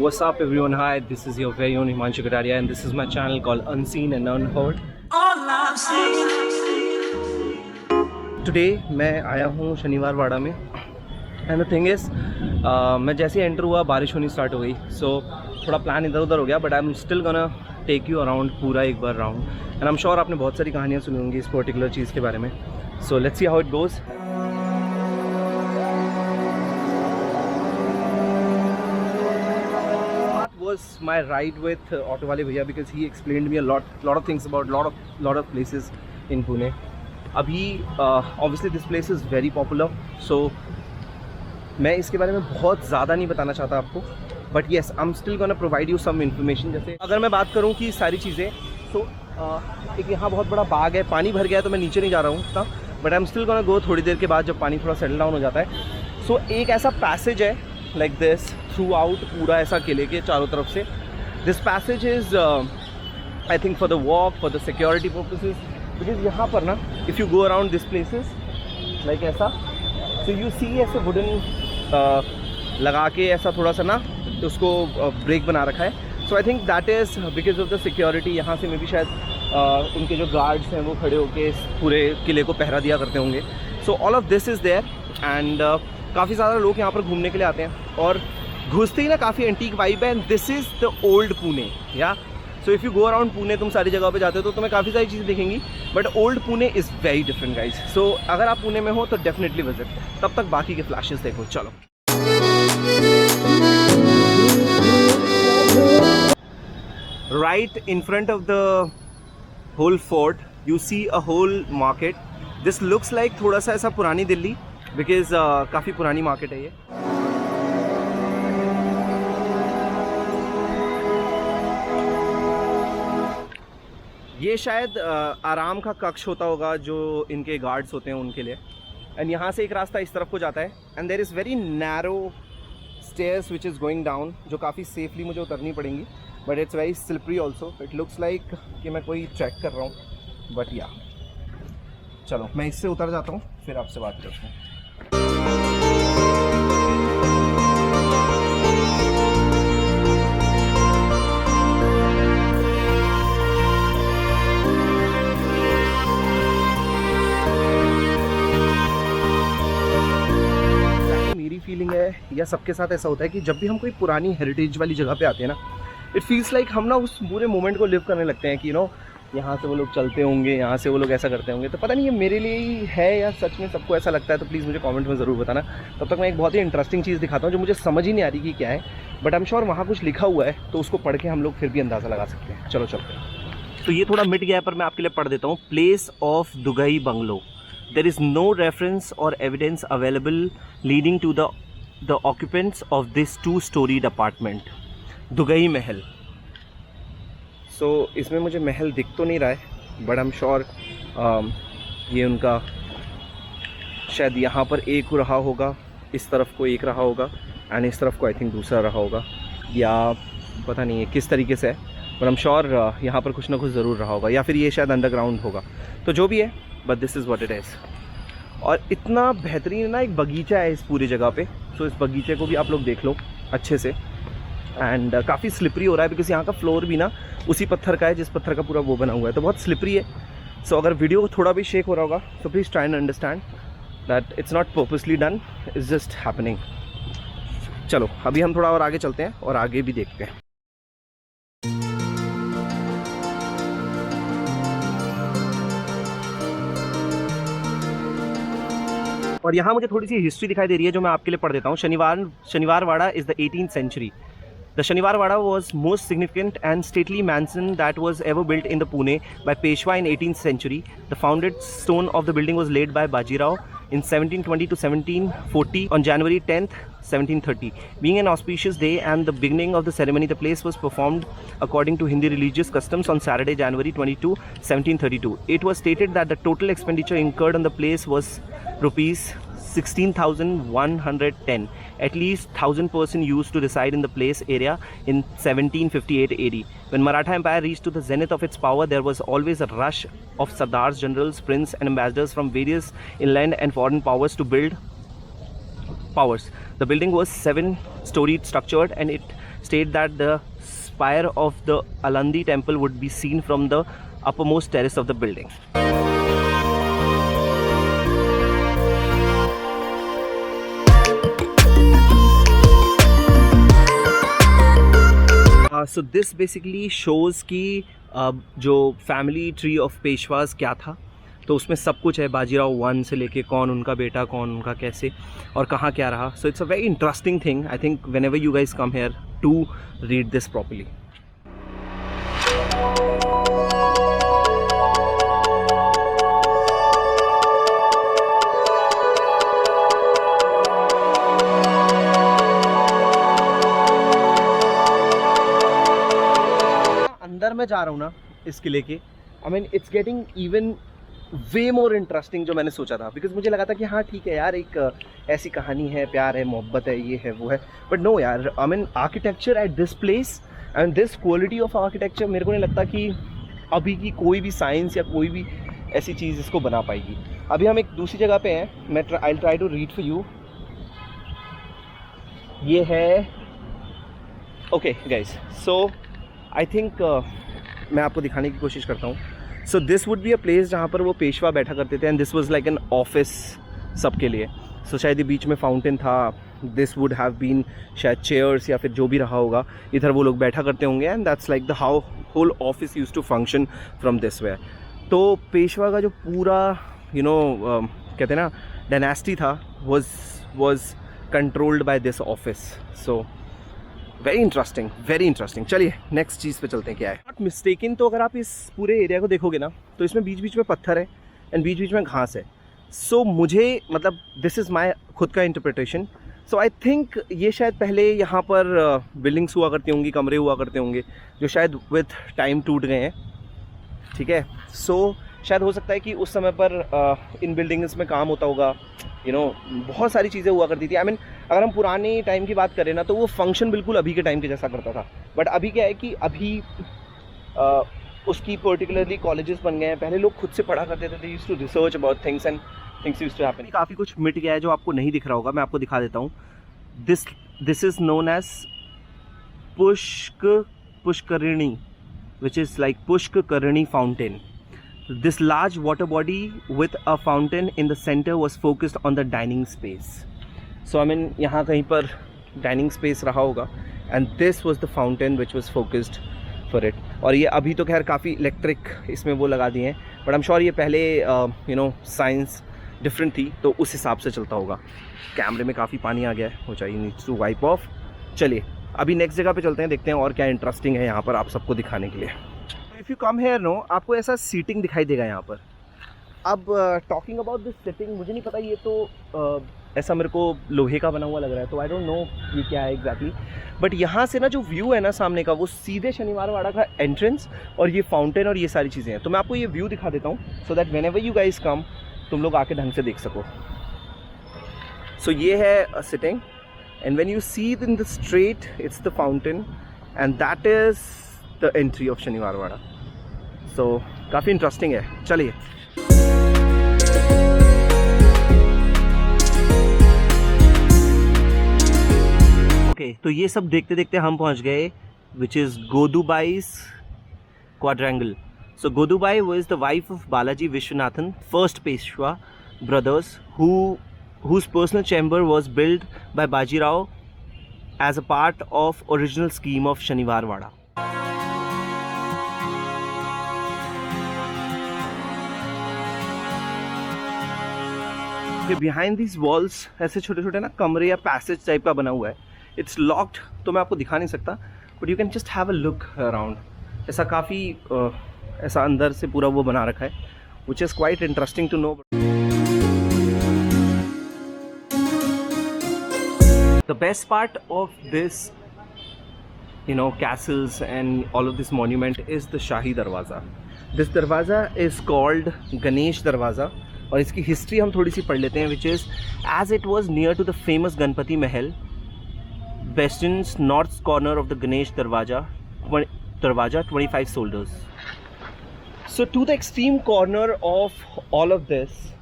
What's up everyone, hi, this is your very own Himanshu Kataria and this is my channel called Unseen and Unheard. Today मैं आया हूँ शनिवार वाड़ा में and the thing is मैं जैसे ही enter हुआ बारिश होनी स्टार्ट हो गई, सो थोड़ा प्लान इधर उधर हो गया, but I am still gonna take you around पूरा एक बार round and I am sure आपने बहुत सारी कहानियाँ सुनी होंगी इस पर्टिकुलर चीज़ के बारे में. So let's see how it goes. Was my ride with auto wale bhaiya because he explained me a lot of things about lot of places in Pune. Abhi obviously this place is very popular, so मैं इसके बारे में बहुत ज़्यादा नहीं बताना चाहता आपको, but yes I'm still gonna provide you some information. जैसे अगर मैं बात करूँ कि सारी चीज़ें, तो एक यहाँ बहुत बड़ा बाग है, पानी भर गया है तो मैं नीचे नहीं जा रहा हूँ, but I am still gonna go थोड़ी देर के बाद जब पानी थोड़ा सेटल डाउन हो जाता है. सो एक ऐसा पैसेज है लाइक दिस थ्रू आउट पूरा ऐसा किले के चारों तरफ से. This passage is I think for the walk, for the security purposes, because यहाँ पर ना if you go around this places like ऐसा, सो यू सी ऐसे वुडन लगा के ऐसा थोड़ा सा ना उसको ब्रेक बना रखा है. So I think that is because of the security. यहाँ से मे भी शायद उनके जो गार्ड्स हैं वो खड़े होके इस पूरे किले को पहरा दिया करते होंगे. So all of this is there and काफ़ी ज़्यादा लोग यहाँ पर घूमने के लिए आते हैं और घुसते ही ना काफ़ी एंटीक वाइब है. And this is the old Pune. Yeah so if you go around Pune, तुम सारी जगह पे जाते हो तो तुम्हें काफ़ी सारी चीज़ें दिखेंगी, but old Pune is very different guys. So अगर आप पुणे में हो तो डेफिनेटली विजिट. तब तक बाकी के फ्लैशेस देखो. चलो. Right in front of the whole fort you see a whole market. This looks like थोड़ा सा ऐसा पुरानी दिल्ली, बिकॉज काफ़ी पुरानी मार्केट है ये. ये शायद आराम का कक्ष होता होगा जो इनके गार्ड्स होते हैं उनके लिए. एंड यहाँ से एक रास्ता इस तरफ को जाता है and there is very narrow stairs which is going down, जो काफ़ी सेफली मुझे उतरनी पड़ेंगी, but it's very slippery also. It looks like कि मैं कोई ट्रैक कर रहा हूँ, बट या चलो मैं इससे उतर जाता हूँ फिर आपसे बात करता हूँ. मेरी फीलिंग है या सबके साथ ऐसा होता है कि जब भी हम कोई पुरानी हेरिटेज वाली जगह पे आते हैं ना, इट फील्स लाइक हम ना उस पूरे मोमेंट को लिव करने लगते हैं कि यहाँ से वो लोग चलते होंगे, यहाँ से वो लोग ऐसा करते होंगे. तो पता नहीं ये मेरे लिए ही है या सच में सबको ऐसा लगता है, तो प्लीज़ मुझे कमेंट में ज़रूर बताना. तब तक मैं एक बहुत ही इंटरेस्टिंग चीज़ दिखाता हूँ जो मुझे समझ ही नहीं आ रही कि क्या है, बट आई एम श्योर वहाँ कुछ लिखा हुआ है तो उसको पढ़ के हम लोग फिर भी अंदाज़ा लगा सकते हैं. चलो चलते हैं. तो ये थोड़ा मिट गया है पर मैं आपके लिए पढ़ देता हूँ. Place of Dugai bungalow. There is no reference और evidence available leading to the occupants of this 2-storied apartment. Dugai Mahal. So इसमें मुझे महल दिख तो नहीं रहा है, बट आई एम श्योर ये उनका शायद यहाँ पर एक रहा होगा, इस तरफ को एक रहा होगा एंड इस तरफ को आई थिंक दूसरा रहा होगा, या पता नहीं है किस तरीके से है, बट आई एम श्योर यहाँ पर कुछ ना कुछ ज़रूर रहा होगा, या फिर ये शायद अंडरग्राउंड होगा. तो जो भी है, but this is what it is. और इतना बेहतरीन ना एक बगीचा है इस पूरी जगह पे. सो इस बगीचे को भी आप लोग देख लो अच्छे से. एंड काफ़ी स्लिपरी हो रहा है बिकॉज यहाँ का फ्लोर भी ना उसी पत्थर का है जिस पत्थर का पूरा वो बना हुआ है, तो बहुत स्लिपरी है. सो अगर वीडियो थोड़ा भी शेक हो रहा होगा तो please try and understand that it's not purposely done, it's just happening. चलो अभी हम थोड़ा और आगे चलते हैं और आगे भी देखते हैं. और यहाँ मुझे थोड़ी सी हिस्ट्री दिखाई दे रही है जो मैं आपके लिए पढ़ देता हूँ. Shaniwar Wada is the 18th century. The Shaniwar Wada was most significant and stately mansion that was ever built in the Pune by Peshwa in 18th century. The founded stone of the building was laid by Bajirao in 1720 to 1740 on January 10th, 1730. Being an auspicious day and the beginning of the ceremony, the place was performed according to Hindi religious customs on Saturday, January 22, 1732. It was stated that the total expenditure incurred on the place was rupees 16,110. At least 1,000 persons used to reside in the place area in 1758 AD. When Maratha Empire reached to the zenith of its power, there was always a rush of Sardars, generals, princes and ambassadors from various inland and foreign powers to build powers. The building was 7-storied structured and it state that the spire of the Alandi temple would be seen from the uppermost terrace of the building. So this basically shows कि जो family tree of Peshwas क्या था, तो उसमें सब कुछ है, बाजीराव 1 से लेके कौन उनका बेटा, कौन उनका कैसे और कहाँ क्या रहा. So it's a very interesting thing. I think whenever you guys come here to read this properly. अंदर मैं जा रहा हूँ ना इस किले के, I mean it's getting even way more interesting जो मैंने सोचा था. बिकॉज मुझे लगा था कि हाँ ठीक है यार, एक ऐसी कहानी है, प्यार है, मोहब्बत है, ये है वो है, बट नो यार, I mean architecture at this place and this quality of architecture, मेरे को नहीं लगता कि अभी की कोई भी साइंस या कोई भी ऐसी चीज़ इसको बना पाएगी. अभी हम एक दूसरी जगह पे हैं. मैं I try to read for you. ये है okay guys, so I think मैं आपको दिखाने की कोशिश करता हूँ. So this would be a place जहाँ पर वो पेशवा बैठा करते थे, and this was like an office सबके लिए. सो शायद ये बीच में फाउंटेन था. दिस वुड हैव बीन शायद चेयर्स या फिर जो भी रहा होगा, इधर वो लोग बैठा करते होंगे. And that's like the how whole office use to function from this way. तो पेशवा का जो पूरा कहते हैं ना डायनेस्टी था, was controlled by this office. So very interesting. चलिए नेक्स्ट चीज़ पे चलते हैं. क्या है नॉट मिस्टेकन, तो अगर आप इस पूरे एरिया को देखोगे ना, तो इसमें बीच बीच में पत्थर है एंड बीच बीच में घास है. सो मुझे मतलब दिस इज़ माई खुद का इंटरप्रिटेशन. सो आई थिंक ये शायद पहले यहाँ पर बिल्डिंग्स हुआ करती होंगी, कमरे हुआ करते होंगे, जो शायद विथ टाइम टूट गए हैं. ठीक है, सो शायद हो सकता है कि उस समय पर इन बिल्डिंग्स में काम होता होगा. बहुत सारी चीज़ें हुआ करती थी. आई मीन अगर हम पुराने टाइम की बात करें ना, तो वो फंक्शन बिल्कुल अभी के टाइम के जैसा करता था. बट अभी क्या है कि अभी उसकी पर्टिकुलरली कॉलेजेस बन गए हैं. पहले लोग खुद से पढ़ा करते थे, they used to research about things and things used to happen. काफ़ी कुछ मिट गया है जो आपको नहीं दिख रहा होगा, मैं आपको दिखा देता हूँ. This is known as Pushkarini, which is like Pushkarni fountain. This large water body with a fountain in the center was focused on the dining space. So I mean यहाँ कहीं पर dining space रहा होगा, and this was the fountain which was focused for it. और ये अभी तो खैर काफ़ी इलेक्ट्रिक इसमें वो लगा दिए हैं, but I'm sure ये पहले साइंस डिफरेंट थी, तो उस हिसाब से चलता होगा. कैमरे में काफ़ी पानी आ गया है, वो चाहिए नीड्स टू वाइप ऑफ. चलिए अभी नेक्स्ट जगह पे चलते हैं, देखते हैं और क्या इंटरेस्टिंग है यहाँ पर आप सबको दिखाने के लिए. If you come here no, आपको ऐसा सीटिंग दिखाई देगा यहाँ पर. अब टॉकिंग अबाउट दिस सीटिंग, मुझे नहीं पता, ये तो ऐसा मेरे को लोहे का बना हुआ लग रहा है, तो आई डोंट नो ये क्या है एग्जैक्टली. बट यहाँ से ना जो व्यू है ना सामने का, वो सीधे शनिवार वाड़ा का एंट्रेंस और ये फाउंटेन और ये सारी चीज़ें हैं. तो मैं आपको ये व्यू दिखा देता हूँ, so that whenever you guys come, तुम लोग आके ढंग से देख सको. सो ये है sitting, and when you see it in the straight, it's the fountain, and that is the entry of Shaniwar Wada. So काफ़ी इंटरेस्टिंग है. चलिए ओके, तो ये सब देखते देखते हम पहुंच गए which is Godubai's quadrangle. So Godubai was the wife of Balaji Vishwanathan, first Peshwa brothers, whose personal chamber was built by Bajirao as a part of original scheme of Shaniwar Wada. Behind these walls ऐसे छोटे छोटे ना कमरे या passage type का बना हुआ है. It's locked, तो मैं आपको दिखा नहीं सकता, but you can just have a look around. ऐसा काफ़ी ऐसा अंदर से पूरा वो बना रखा है, which is quite interesting to know. The best part of this, castles and all of this monument is the Shahi Darwaza. This Darwaza is called Ganesh Darwaza, और इसकी हिस्ट्री हम थोड़ी सी पढ़ लेते हैं, which is as it was near to the famous Ganpati Mahal, Western's north corner of the Ganesh Darwaza, 25 soldiers. So to the extreme corner of all of this,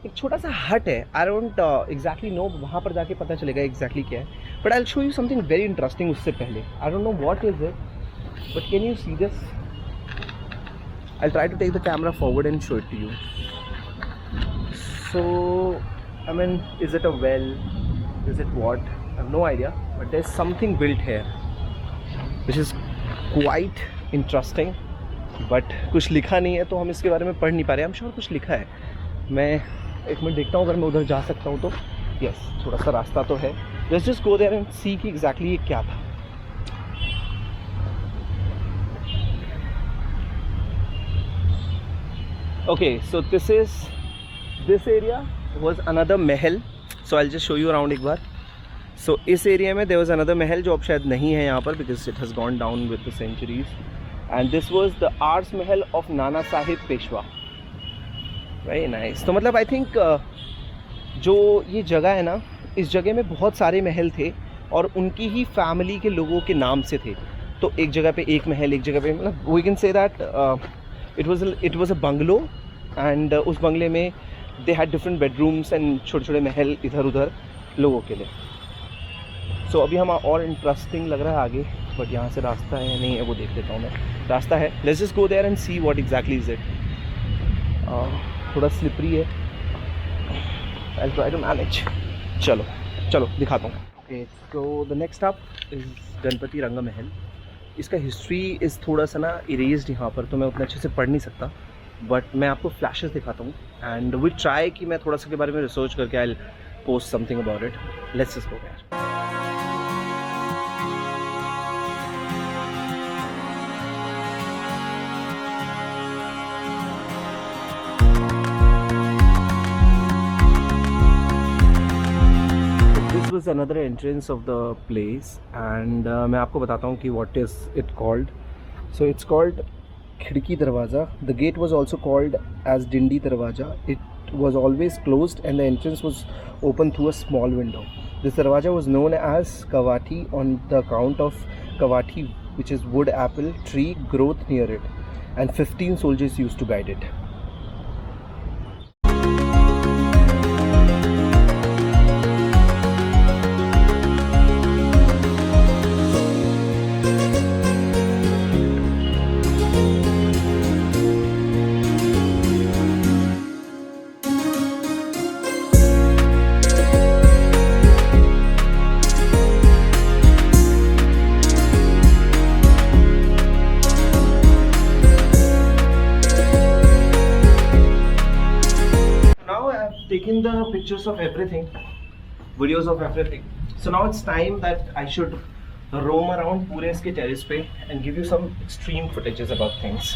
एक छोटा सा हट है. आई डोंट एग्जैक्टली नो, वहाँ पर जाके पता चलेगा एग्जैक्टली क्या है. But I will show you something very interesting उससे पहले. I don't know what is it, but can you see this? I will try to take the camera forward and show it to you. So I mean, is it a well, is it what? I have no idea, but there is something built here which is quite interesting. बट कुछ लिखा नहीं है तो हम इसके बारे में पढ़ नहीं पा रहे. हम श्योर कुछ लिखा है. मैं एक मिनट देखता हूँ अगर मैं उधर जा सकता हूँ तो. यस, थोड़ा सा रास्ता तो है. Let's just go there and see कि एग्जैक्टली ये क्या था. Okay, so this area was another Mahal. So I will just show you around एक बार. सो इस एरिया में देयर वाज अनदर महल जो अब शायद नहीं है यहाँ पर, because it has gone down with the centuries. And this was the arts Mahal of Nana Sahib Peshwa. Very nice. तो मतलब आई थिंक जो ये जगह है ना, इस जगह में बहुत सारे महल थे और उनकी ही फैमिली के लोगों के नाम से थे. तो एक जगह पे एक महल, एक जगह पे, मतलब we can say that it was a bungalow. And उस बंगले में they had different bedrooms and छोटे छोटे महल इधर उधर लोगों के लिए. सो अभी हम और इंटरेस्टिंग लग रहा है आगे, बट यहाँ से रास्ता है या नहीं है वो देख लेता हूँ मैं. रास्ता है. Let's just go there and see what exactly is it. थोड़ा स्लिपरी है. I try to manage. चलो चलो दिखाता हूँ. ओके, तो the next up is Ganpati Ranga Mahal. इसका हिस्ट्री इज़ थोड़ा सा ना इरेज्ड यहाँ पर, तो मैं उतना अच्छे से पढ़ नहीं सकता. बट मैं आपको फ्लैशेस दिखाता हूँ एंड वी ट्राई कि मैं थोड़ा सा के बारे में रिसर्च करके I will post something about it. Let's just go there. Was another entrance of the place and मैं आपको बताता हूँ कि what is it called. So it's called खिड़की दरवाज़ा. The gate was also called as Dindi Darwaja. It was always closed and the entrance was open through a small window. This darwaja was known as Kawati on the account of Kawati, which is wood apple tree growth near it, and 15 soldiers used to guide it. Taken the pictures of everything, videos of everything. So now it's time that I should roam around पूरे इसके terrace पे and give you some extreme footages about things.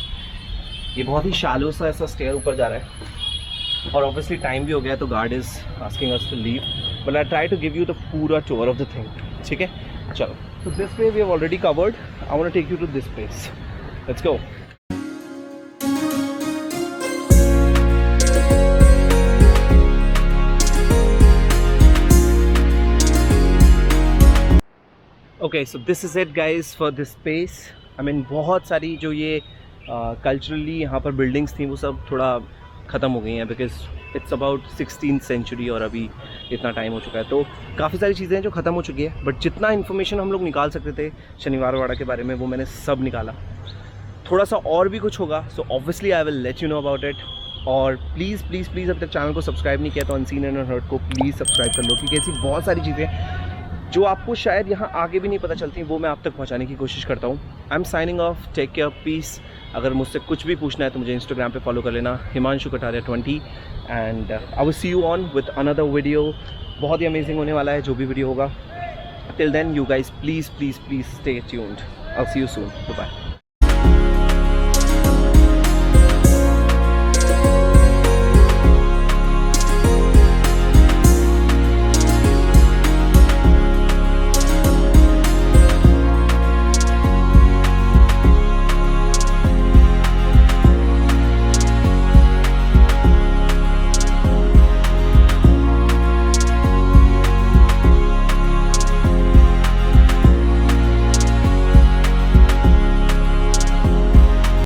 ये बहुत ही shallow सा ऐसा stair ऊपर जा रहा है और obviously time भी हो गया तो guard is asking us to leave. But I try to give you the पूरा tour of the thing. ठीक है, चलो. So this way we have already covered. I want to take you to this place. Let's go. Okay, so this is it guys for this space. I mean बहुत सारी जो ये culturally यहाँ पर buildings थी वो सब थोड़ा ख़त्म हो गई हैं because it's about 16th century और अभी इतना टाइम हो चुका है. तो काफ़ी सारी चीज़ें हैं जो ख़त्म हो चुकी है. बट जितना इन्फॉर्मेशन हम लोग निकाल सकते थे शनिवार वाड़ा के बारे में वो मैंने सब निकाला. थोड़ा सा और भी कुछ होगा so obviously I will let you know about it. और प्लीज़ प्लीज़ प्लीज़ अब तक चैनल को सब्सक्राइब नहीं किया तो अनसीन एंड अनहर्ड को प्लीज़ सब्सक्राइब कर लो, क्योंकि ऐसी बहुत सारी चीज़ें जो आपको शायद यहाँ आगे भी नहीं पता चलती वो मैं आप तक पहुँचाने की कोशिश करता हूँ. I am signing off. Take care, peace. अगर मुझसे कुछ भी पूछना है तो मुझे इंस्टाग्राम पे फॉलो कर लेना, Himanshu Kataria 20. And I will see you on with another video. बहुत ही अमेजिंग होने वाला है जो भी वीडियो होगा. Till then you guys please please please stay tuned. I will see you soon. Bye.